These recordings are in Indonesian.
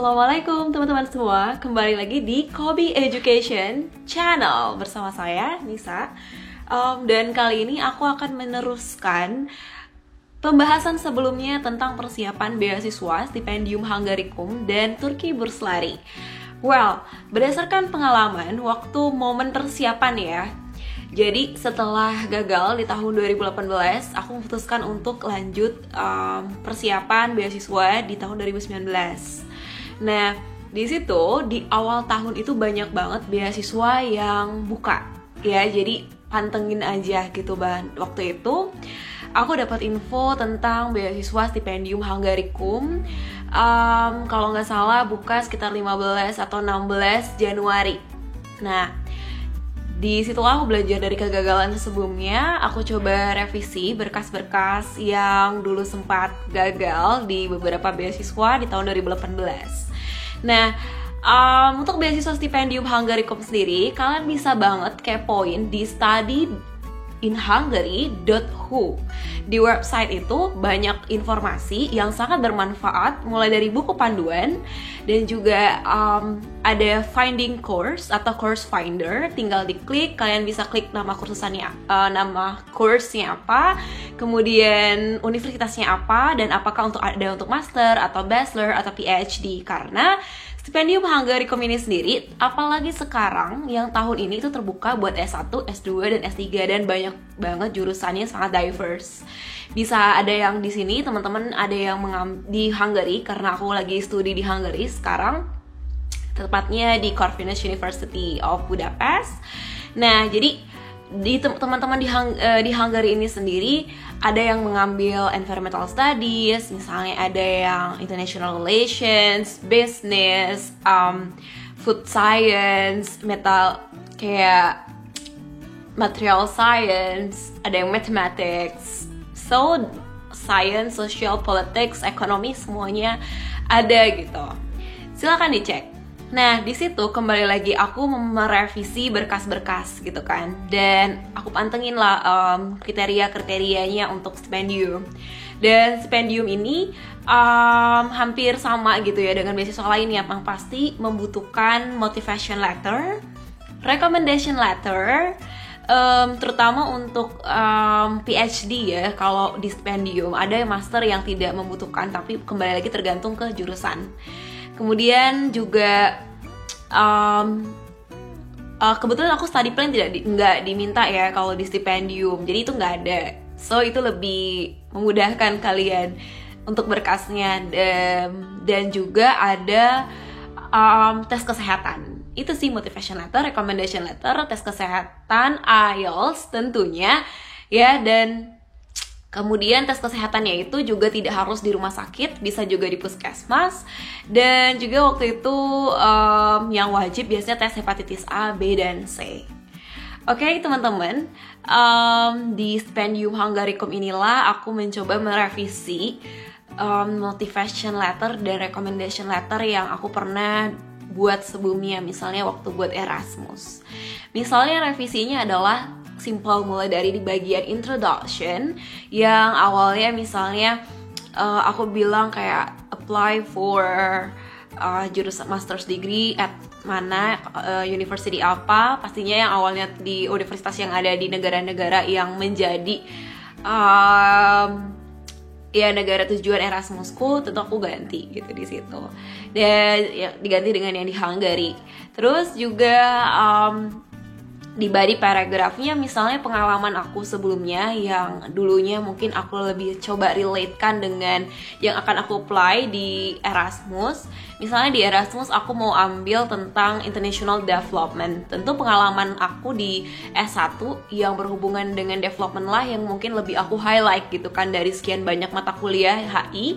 Assalamualaikum teman-teman semua, kembali lagi di Kobi Education Channel bersama saya, Nisa. Dan kali ini aku akan meneruskan pembahasan sebelumnya tentang persiapan beasiswa Stipendium Hungaricum dan Turki Burslari. Well, berdasarkan pengalaman waktu momen persiapan ya, jadi setelah gagal di tahun 2018, aku memutuskan untuk lanjut persiapan beasiswa di tahun 2019. Nah, di situ di awal tahun itu banyak banget beasiswa yang buka, ya. Jadi pantengin aja gitu, waktu itu aku dapat info tentang beasiswa Stipendium Hungaricum. Kalau nggak salah buka sekitar 15 atau 16 Januari. Nah, di situ aku belajar dari kegagalan sebelumnya. Aku coba revisi berkas-berkas yang dulu sempat gagal di beberapa beasiswa di tahun 2018. Nah, untuk beasiswa Stipendium Hungaricum sendiri, kalian bisa banget kepoin di studyinhungary.hu. Di website itu banyak informasi yang sangat bermanfaat, mulai dari buku panduan dan juga ada finding course atau course finder. Tinggal diklik, kalian bisa klik nama nama course-nya apa, kemudian universitasnya apa, dan apakah ada untuk master atau bachelor atau PhD. Karena Stipendium Hungaricum ini sendiri, apalagi sekarang yang tahun ini itu terbuka buat S1, S2, dan S3, dan banyak banget jurusannya, sangat diverse. Bisa ada yang di sini, teman-teman ada yang di Hungary, karena aku lagi studi di Hungary sekarang, tepatnya di Corvinus University of Budapest. Nah, jadi di teman-teman di Hungary ini sendiri ada yang mengambil environmental studies, misalnya ada yang international relations, business, food science, kayak material science, ada yang mathematics, so science, social, politics, ekonomi, semuanya ada gitu. Silakan dicek. Nah, di situ kembali lagi aku merevisi berkas-berkas gitu kan, dan aku pantengin lah kriteria-kriterianya untuk stipendium. Dan stipendium ini hampir sama gitu ya dengan beasiswa lain, yang pasti membutuhkan motivation letter, recommendation letter, terutama untuk PhD ya. Kalau di stipendium ada master yang tidak membutuhkan, tapi kembali lagi tergantung ke jurusan. Kemudian juga kebetulan aku study plan nggak diminta ya kalau di stipendium, jadi itu nggak ada. So itu lebih memudahkan kalian untuk berkasnya, dan juga ada tes kesehatan. Itu sih motivation letter, recommendation letter, tes kesehatan, IELTS tentunya ya, dan kemudian tes kesehatannya itu juga tidak harus di rumah sakit, bisa juga di puskesmas. Dan juga waktu itu yang wajib biasanya tes hepatitis A, B, dan C. Oke, teman-teman, di Stipendium Hungaricum inilah aku mencoba merevisi motivation letter dan recommendation letter yang aku pernah buat sebelumnya, misalnya waktu buat Erasmus. Misalnya revisinya adalah simple, mulai dari di bagian introduction yang awalnya misalnya aku bilang kayak apply for jurusan master's degree at mana, university apa, pastinya yang awalnya di universitas yang ada di negara-negara yang menjadi ya negara tujuan Erasmusku, tentu aku ganti gitu di situ, dan ya, diganti dengan yang di Hungary. Terus juga di body paragrafnya misalnya pengalaman aku sebelumnya yang dulunya mungkin aku lebih coba relatekan dengan yang akan aku apply di Erasmus. Misalnya di Erasmus aku mau ambil tentang international development. Tentu pengalaman aku di S1 yang berhubungan dengan development lah yang mungkin lebih aku highlight gitu kan dari sekian banyak mata kuliah HI.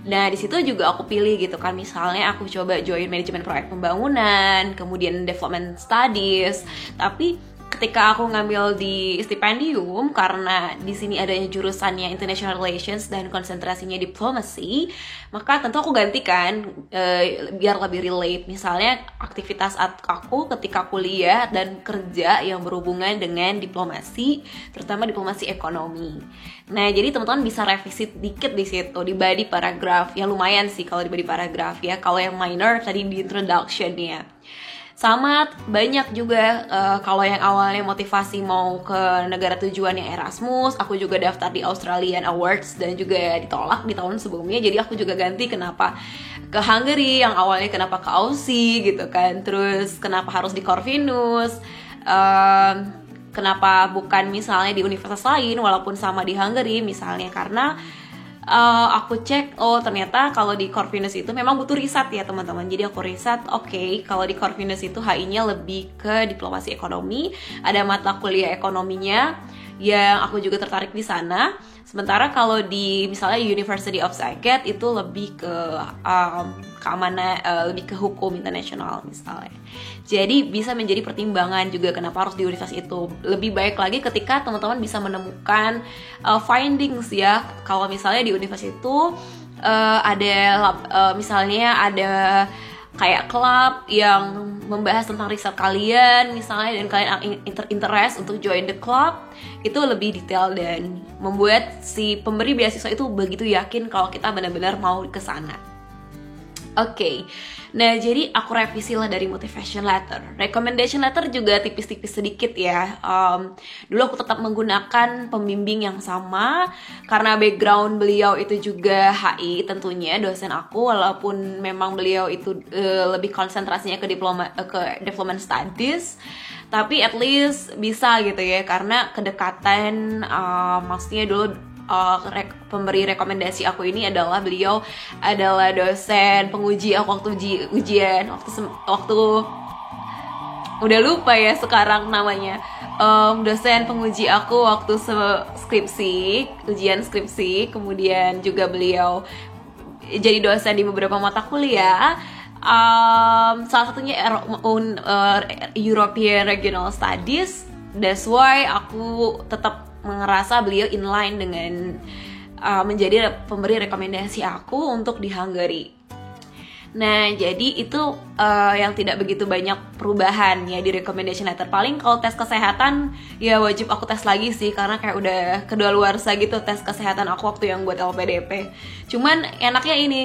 Nah, di situ juga aku pilih gitu kan, misalnya aku coba join manajemen proyek pembangunan, kemudian development studies. Tapi ketika aku ngambil di stipendium, karena di sini adanya jurusannya International Relations dan konsentrasinya diplomasi, maka tentu aku gantikan biar lebih relate. Misalnya aktivitas aku ketika kuliah dan kerja yang berhubungan dengan diplomasi, terutama diplomasi ekonomi. Nah, jadi teman-teman bisa revisi dikit di situ di body paragraph. Ya lumayan sih kalau di body paragraph ya. Kalau yang minor tadi di introduction-nya. Sama banyak juga kalau yang awalnya motivasi mau ke negara tujuan yang Erasmus, aku juga daftar di Australian Awards dan juga ditolak di tahun sebelumnya. Jadi aku juga ganti kenapa ke Hungary, yang awalnya kenapa ke Aussie gitu kan. Terus kenapa harus di Corvinus, kenapa bukan misalnya di universitas lain walaupun sama di Hungary misalnya, karena aku cek, oh ternyata kalau di Corvinus itu memang butuh riset ya teman-teman. Jadi aku riset, oke, kalau di Corvinus itu HI-nya lebih ke diplomasi ekonomi, ada mata kuliah ekonominya yang aku juga tertarik di sana. Sementara kalau di misalnya University of Saget itu lebih ke keamanan, lebih ke hukum internasional misalnya. Jadi bisa menjadi pertimbangan juga kenapa harus di universitas itu. Lebih baik lagi ketika teman-teman bisa menemukan findings ya. Kalau misalnya di universitas itu ada misalnya ada kayak klub yang membahas tentang riset kalian misalnya, dan kalian interest untuk join the club, itu lebih detail dan membuat si pemberi beasiswa itu begitu yakin kalau kita benar-benar mau ke sana. Oke. Nah, jadi aku revisi lah dari motivation letter. Recommendation letter juga tipis-tipis sedikit ya. Dulu aku tetap menggunakan pembimbing yang sama karena background beliau itu juga HI tentunya, dosen aku, walaupun memang beliau itu lebih konsentrasinya ke development studies, tapi at least bisa gitu ya, karena kedekatan, maksudnya dulu pemberi rekomendasi aku ini adalah beliau adalah dosen penguji aku waktu ujian waktu udah lupa ya sekarang namanya, dosen penguji aku waktu ujian skripsi, kemudian juga beliau jadi dosen di beberapa mata kuliah. Salah satunya European Regional Studies. That's why aku tetap ngerasa beliau inline dengan menjadi pemberi rekomendasi aku untuk di Hungary. Nah, jadi itu yang tidak begitu banyak perubahan ya di recommendation letter. Paling kalau tes kesehatan ya wajib aku tes lagi sih, karena kayak udah kedaluarsa gitu tes kesehatan aku waktu yang buat LPDP. Cuman enaknya ini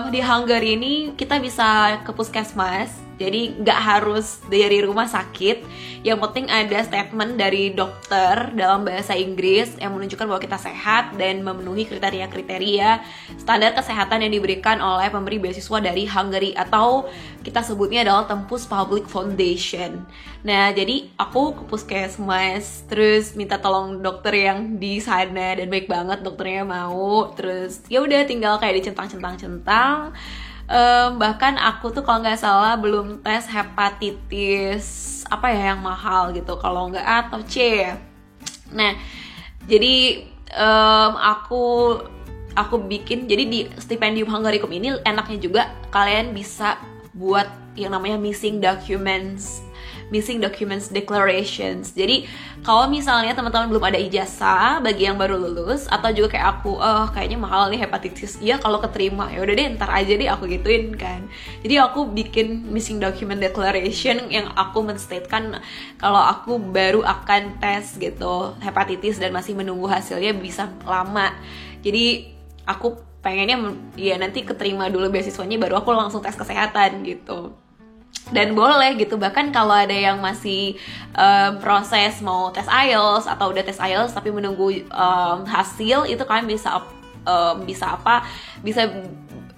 di Hungary ini kita bisa ke puskesmas, jadi nggak harus dari rumah sakit. Yang penting ada statement dari dokter dalam bahasa Inggris yang menunjukkan bahwa kita sehat dan memenuhi kriteria-kriteria standar kesehatan yang diberikan oleh pemberi beasiswa dari Hungary, atau kita sebutnya adalah Tempus Public Foundation. Nah, jadi aku ke puskesmas, terus minta tolong dokter yang di sana, dan baik banget dokternya mau. Terus ya udah tinggal kayak dicentang-centang. Bahkan aku tuh kalau nggak salah belum tes hepatitis apa ya yang mahal gitu, kalau nggak A atau C. Nah, jadi aku bikin, jadi di stipendium Hungaricum ini enaknya juga kalian bisa buat yang namanya missing documents declarations. Jadi kalau misalnya teman-teman belum ada ijazah bagi yang baru lulus, atau juga kayak aku, kayaknya mahal nih hepatitis, ya kalau keterima ya udah deh ntar aja deh aku gituin kan. Jadi aku bikin missing document declaration yang aku menstatekan kalau aku baru akan tes gitu hepatitis dan masih menunggu hasilnya bisa lama. Jadi aku pengennya ya nanti keterima dulu beasiswanya baru aku langsung tes kesehatan gitu. Dan boleh gitu, bahkan kalau ada yang masih proses mau tes IELTS atau udah tes IELTS tapi menunggu hasil, itu kalian bisa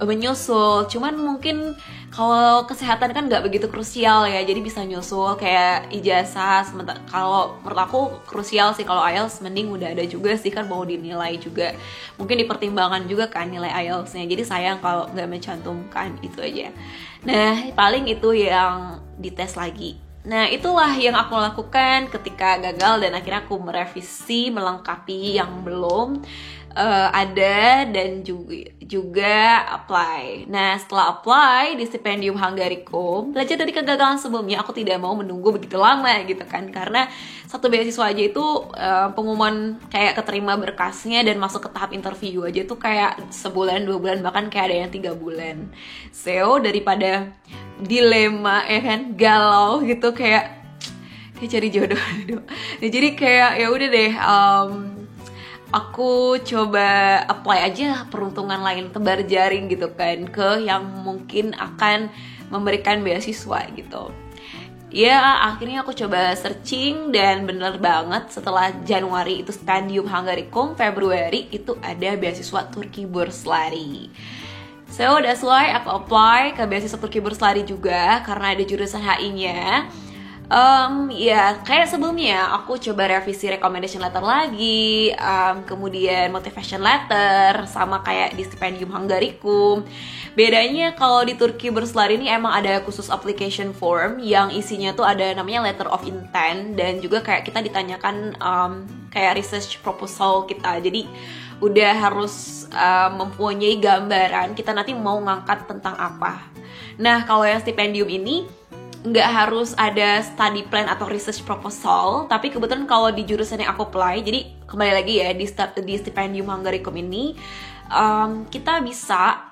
menyusul. Cuman mungkin kalau kesehatan kan nggak begitu krusial ya, jadi bisa nyusul kayak ijazah. Sementara kalau menurut aku krusial sih kalau IELTS, mending udah ada juga sih kan, mau dinilai juga, mungkin dipertimbangkan juga kan nilai IELTS-nya. Jadi sayang kalau nggak mencantumkan, itu aja. Nah, paling itu yang dites lagi. Nah, itulah yang aku lakukan ketika gagal, dan akhirnya aku merevisi, melengkapi yang belum. ada dan juga apply. Nah, setelah apply di Stipendium Hungaricum, belajar dari kegagalan sebelumnya, aku tidak mau menunggu begitu lama gitu kan, karena satu beasiswa aja itu pengumuman kayak keterima berkasnya dan masuk ke tahap interview aja tuh kayak sebulan, 2 bulan, bahkan kayak ada yang 3 bulan. So, daripada dilema ya kan, galau gitu, kayak cari jodoh. Nah, jadi kayak ya udah deh, aku coba apply aja peruntungan lain, tebar jaring gitu kan, ke yang mungkin akan memberikan beasiswa gitu. Ya, akhirnya aku coba searching dan bener banget setelah Januari itu Stipendium Hungaricum, Februari itu ada beasiswa Turki Burslari. So, that's why aku apply ke beasiswa Turki Burslari juga karena ada jurusan HI-nya. Ya kayak sebelumnya aku coba revisi recommendation letter lagi, kemudian motivation letter, sama kayak di Stipendium Hungaricum. Bedanya kalau di Turki Burslari ini emang ada khusus application form yang isinya tuh ada namanya letter of intent, dan juga kayak kita ditanyakan kayak research proposal kita. Jadi udah harus mempunyai gambaran kita nanti mau ngangkat tentang apa. Nah, kalau yang stipendium ini nggak harus ada study plan atau research proposal, tapi kebetulan kalau di jurusan yang aku apply, jadi kembali lagi ya di Stipendium Hungaricum ini kita bisa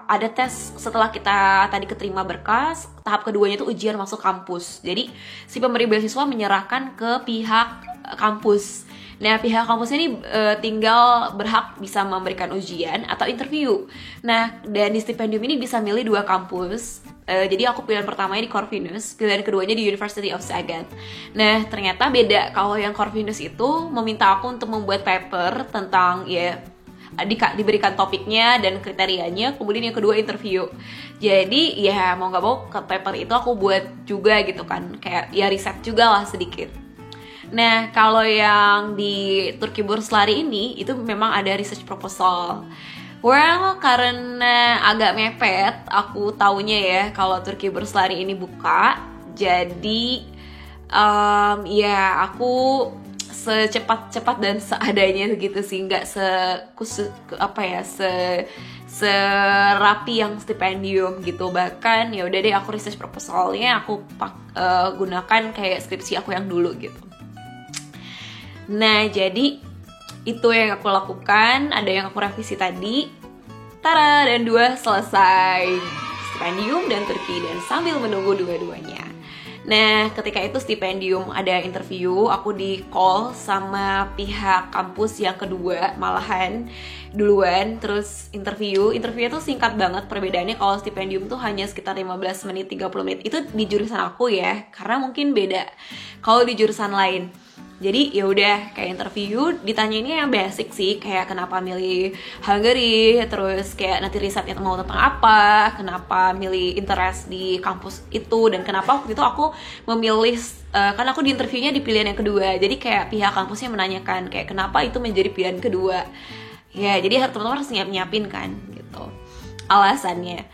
ada tes setelah kita tadi keterima berkas. Tahap keduanya itu ujian masuk kampus. Jadi si pemberi beasiswa menyerahkan ke pihak kampus. Nah, pihak kampus ini tinggal berhak bisa memberikan ujian atau interview. Nah, dan di stipendium ini bisa milih 2 kampus. Jadi aku pilihan pertamanya di Corvinus, pilihan keduanya di University of Sagan. Nah, ternyata beda. Kalau yang Corvinus itu meminta aku untuk membuat paper tentang ya diberikan topiknya dan kriterianya, kemudian yang kedua interview. Jadi ya mau gak mau ke paper itu aku buat juga gitu kan, kayak ya riset juga lah sedikit. Nah, kalau yang di Turki Burslari ini itu memang ada research proposal. Well, karena agak mepet, aku taunya ya kalau Turki Burslari ini buka. Jadi, ya aku secepat-cepat dan seadanya gitu sih, nggak serapi yang stipendium gitu. Bahkan ya udah deh, aku research proposalnya aku gunakan kayak skripsi aku yang dulu gitu. Nah, jadi itu yang aku lakukan, ada yang aku revisi tadi. Tara, dan 2 selesai. Stipendium dan Turki, dan sambil menunggu dua-duanya. Nah, ketika itu stipendium ada interview, aku di call sama pihak kampus yang kedua, malahan duluan, terus interview. Interviewnya tuh singkat banget, perbedaannya kalau stipendium tuh hanya sekitar 15 menit, 30 menit. Itu di jurusan aku ya, karena mungkin beda kalau di jurusan lain. Jadi ya udah kayak interview, ditanyainnya yang basic sih, kayak kenapa milih Hungary, terus kayak nanti risetnya mau tentang apa, kenapa milih interest di kampus itu, dan kenapa waktu itu aku memilih kan aku di interviewnya di pilihan yang kedua. Jadi kayak pihak kampusnya menanyakan kayak kenapa itu menjadi pilihan kedua. Ya, jadi teman-teman harus nyiapin kan gitu alasannya.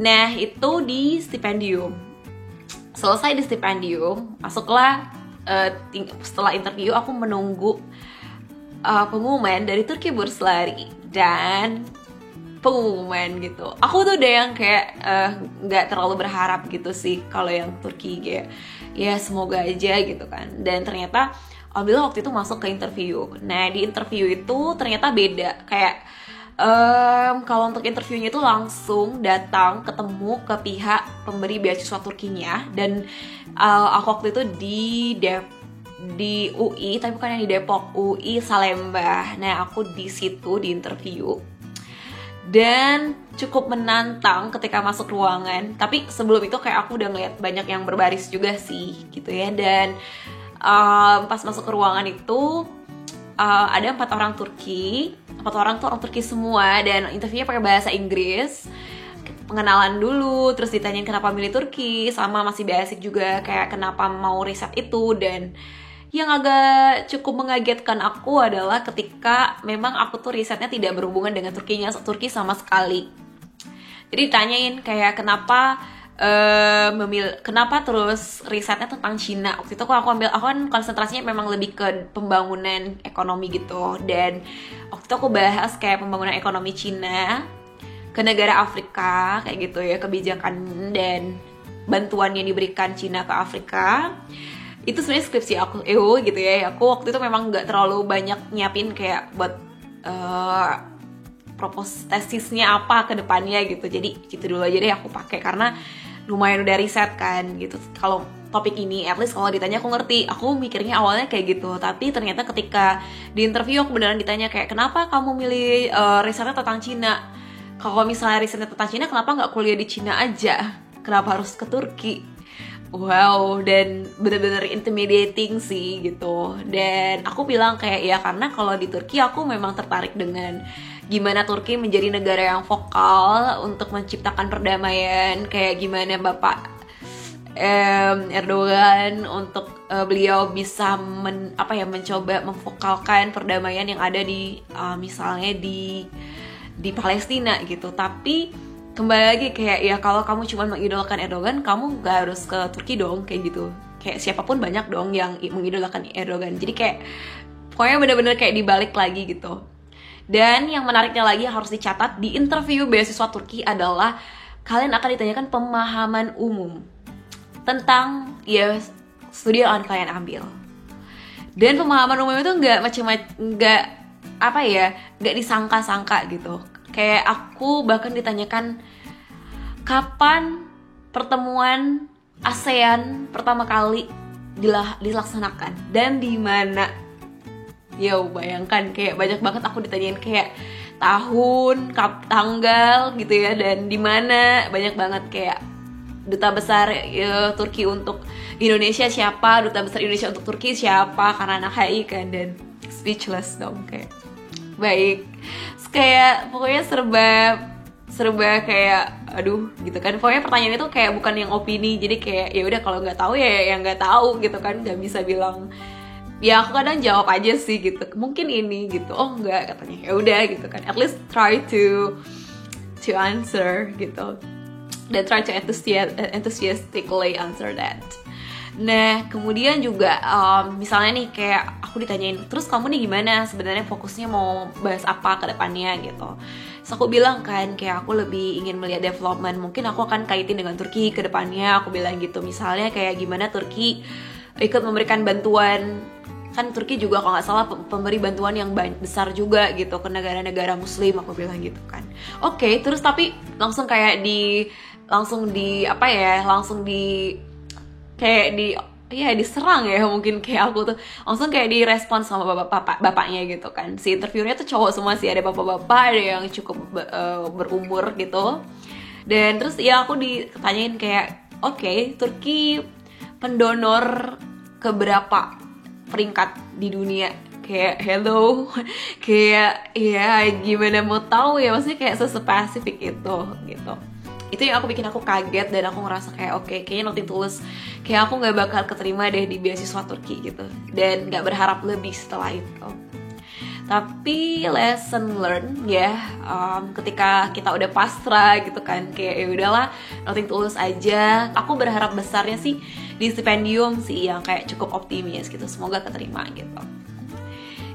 Nah, itu di stipendium. Selesai di stipendium, masuklah. Setelah interview aku menunggu pengumuman dari Turki Burslari dan pengumuman gitu. Aku tuh udah yang kayak nggak terlalu berharap gitu sih kalau yang Turki, kayak ya semoga aja gitu kan. Dan ternyata alhamdulillah waktu itu masuk ke interview. Nah, di interview itu ternyata beda, kayak kalau untuk interviewnya itu langsung datang ketemu ke pihak pemberi beasiswa Turkinya, dan aku waktu itu di UI, tapi bukan yang di Depok, UI Salemba. Nah, aku di situ di interview dan cukup menantang ketika masuk ruangan. Tapi sebelum itu kayak aku udah ngeliat banyak yang berbaris juga sih gitu ya. Dan pas masuk ke ruangan itu ada 4 orang Turki. 4 orang tuh orang Turki semua, dan interviewnya pakai bahasa Inggris. Pengenalan dulu, terus ditanyain kenapa milih Turki, sama masih basic juga kayak kenapa mau riset itu. Dan yang agak cukup mengagetkan aku adalah ketika memang aku tuh risetnya tidak berhubungan dengan Turki sama sekali. Jadi ditanyain kayak kenapa kenapa terus risetnya tentang Cina. Waktu itu aku kan konsentrasinya memang lebih ke pembangunan ekonomi gitu, dan waktu itu aku bahas kayak pembangunan ekonomi Cina ke negara Afrika kayak gitu ya, kebijakan dan bantuan yang diberikan Cina ke Afrika. Itu sebenarnya skripsi aku gitu ya. Aku waktu itu memang nggak terlalu banyak nyiapin kayak buat propose tesisnya apa ke depannya gitu. Jadi gitu dulu aja deh aku pakai, karena lumayan udah riset kan gitu. Kalau topik ini, at least kalau ditanya aku ngerti. Aku mikirnya awalnya kayak gitu, tapi ternyata ketika di interview aku beneran ditanya kayak, kenapa kamu milih risetnya tentang Cina? Kalau misalnya risetnya tentang Cina, kenapa nggak kuliah di Cina aja? Kenapa harus ke Turki? Wow, dan bener-bener intimidating sih gitu. Dan aku bilang kayak ya karena kalau di Turki aku memang tertarik dengan gimana Turki menjadi negara yang vokal untuk menciptakan perdamaian, kayak gimana Bapak Erdogan untuk beliau bisa mencoba memvokalkan perdamaian yang ada di misalnya di Palestina gitu. Tapi kembali lagi kayak ya kalau kamu cuma mengidolakan Erdogan, kamu gak harus ke Turki dong kayak gitu. Kayak siapapun banyak dong yang mengidolakan Erdogan. Jadi kayak pokoknya bener-bener kayak dibalik lagi gitu. Dan yang menariknya lagi yang harus dicatat di interview beasiswa Turki adalah kalian akan ditanyakan pemahaman umum tentang ya studi yang akan kalian ambil. Dan pemahaman umum itu nggak disangka-sangka gitu. Kayak aku bahkan ditanyakan kapan pertemuan ASEAN pertama kali dilaksanakan dan di mana. Yo, bayangkan kayak banyak banget aku ditanyain kayak tahun, tanggal gitu ya, dan di mana. Banyak banget kayak duta besar Turki untuk Indonesia siapa, duta besar Indonesia untuk Turki siapa, karena anak HI kan. Dan speechless dong kayak baik. Kayak pokoknya serba kayak aduh gitu kan. Pokoknya pertanyaan itu kayak bukan yang opini. Jadi kayak ya udah kalau nggak tahu ya yang nggak tahu gitu kan. Nggak bisa bilang ya aku kadang jawab aja sih gitu, mungkin ini gitu, oh enggak katanya, ya udah gitu kan, at least try to answer gitu, dan try to enthusiastically answer that. Nah kemudian juga misalnya nih kayak aku ditanyain, terus kamu nih gimana sebenarnya fokusnya mau bahas apa ke depannya gitu. So aku bilang kan kayak aku lebih ingin melihat development, mungkin aku akan kaitin dengan Turki ke depannya. Aku bilang gitu, misalnya kayak gimana Turki ikut memberikan bantuan, kan Turki juga kalau nggak salah pemberi bantuan yang besar juga gitu ke negara-negara Muslim, aku bilang gitu kan. Oke, terus tapi langsung diserang ya, mungkin kayak aku tuh langsung kayak direspon sama bapaknya gitu kan. Si interviewnya tuh cowok semua sih, ada bapak-bapak, ada yang cukup berumur gitu. Dan terus ya aku ditanyain kayak oke, Turki pendonor keberapa peringkat di dunia? Kayak hello, kayak ya gimana mau tahu ya, maksudnya kayak sespesifik itu gitu. Itu yang bikin aku kaget, dan aku ngerasa kayak oke, kayaknya nothing tulus, kayak aku nggak bakal keterima deh di beasiswa Turki gitu, dan nggak berharap lebih setelah itu. Tapi lesson learned ya, ketika kita udah pasrah gitu kan, kayak ya udahlah nothing tulus aja. Aku berharap besarnya sih di stipendium sih, yang kayak cukup optimis gitu, semoga keterima gitu.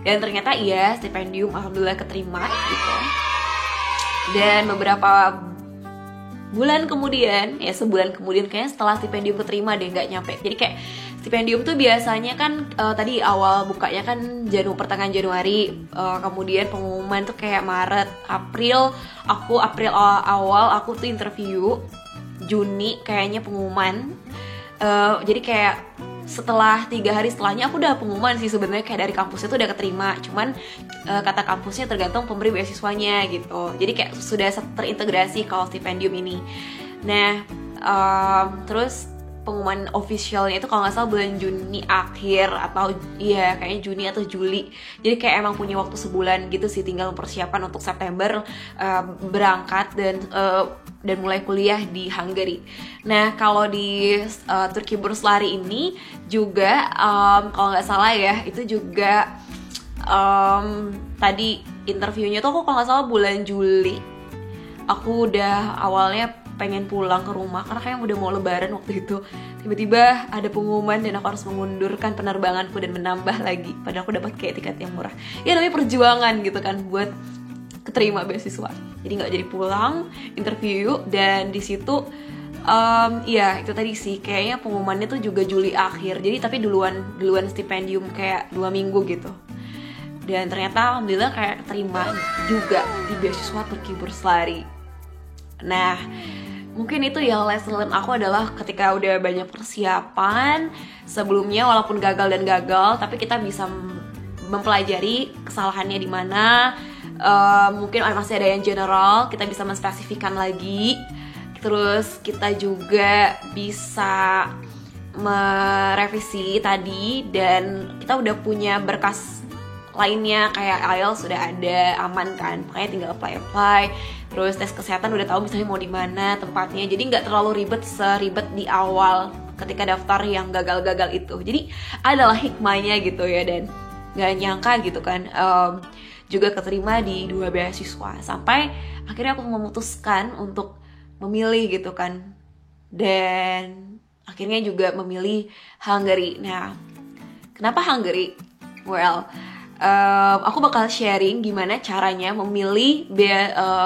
Dan ternyata iya, stipendium alhamdulillah keterima gitu. Dan beberapa bulan kemudian, ya sebulan kemudian kayaknya setelah stipendium keterima deh, nggak nyampe. Jadi kayak stipendium tuh biasanya kan tadi awal bukanya kan pertengahan Januari, kemudian pengumuman tuh kayak Maret, April. April awal aku tuh interview, Juni kayaknya pengumuman. Jadi kayak setelah 3 hari setelahnya aku udah pengumuman sih sebenarnya, kayak dari kampusnya tuh udah keterima. Cuman kata kampusnya tergantung pemberi beasiswanya gitu. Jadi kayak sudah terintegrasi kalau stipendium ini. Nah terus pengumuman officialnya itu kalau nggak salah bulan Juni akhir, atau iya kayaknya Juni atau Juli. Jadi kayak emang punya waktu sebulan gitu sih, tinggal mempersiapkan untuk September berangkat dan mulai kuliah di Hungary. Nah kalau di Turki Burs Lari ini juga kalau nggak salah ya, itu juga tadi interviewnya tuh aku kalau nggak salah bulan Juli. Aku udah awalnya pengen pulang ke rumah karena kayak udah mau lebaran waktu itu. Tiba-tiba ada pengumuman dan aku harus mengundurkan penerbanganku dan menambah lagi, padahal aku dapat kayak tiket yang murah. Ya namanya perjuangan gitu kan buat keterima beasiswa. Jadi nggak jadi pulang, interview, dan di situ ya itu tadi sih, kayaknya pengumumannya tuh juga Juli akhir. Jadi tapi duluan stipendium kayak 2 minggu gitu. Dan ternyata alhamdulillah kayak terima juga di beasiswa Turki Burslari. Nah, mungkin itu ya lesson learn aku adalah ketika udah banyak persiapan sebelumnya, walaupun gagal dan gagal, tapi kita bisa mempelajari kesalahannya di mana. Mungkin masih ada yang general, kita bisa menspesifikkan lagi. Terus kita juga bisa merevisi tadi, dan kita udah punya berkas lainnya kayak IELTS sudah ada, aman kan, makanya tinggal apply. Terus tes kesehatan udah tahu misalnya mau di mana tempatnya, jadi nggak terlalu ribet seribet di awal ketika daftar yang gagal-gagal itu. Jadi adalah hikmahnya gitu ya, dan nggak nyangka gitu kan juga keterima di 2 beasiswa sampai akhirnya aku memutuskan untuk memilih gitu kan, dan akhirnya juga memilih Hungary. Nah, kenapa Hungary? Well, aku bakal sharing gimana caranya memilih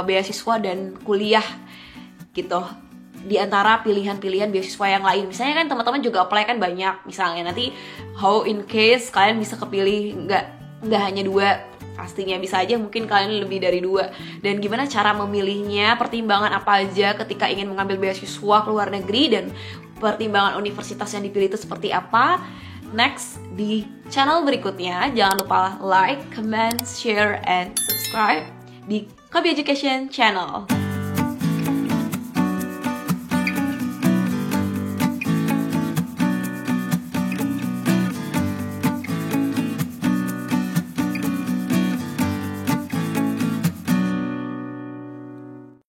beasiswa dan kuliah gitu di antara pilihan-pilihan beasiswa yang lain. Misalnya kan teman-teman juga apply kan banyak, misalnya nanti how in case kalian bisa kepilih nggak hanya 2, pastinya bisa aja mungkin kalian lebih dari 2. Dan gimana cara memilihnya, pertimbangan apa aja ketika ingin mengambil beasiswa ke luar negeri, dan pertimbangan universitas yang dipilih itu seperti apa. Next di channel berikutnya, jangan lupa like, comment, share, and subscribe di Kobi Education Channel.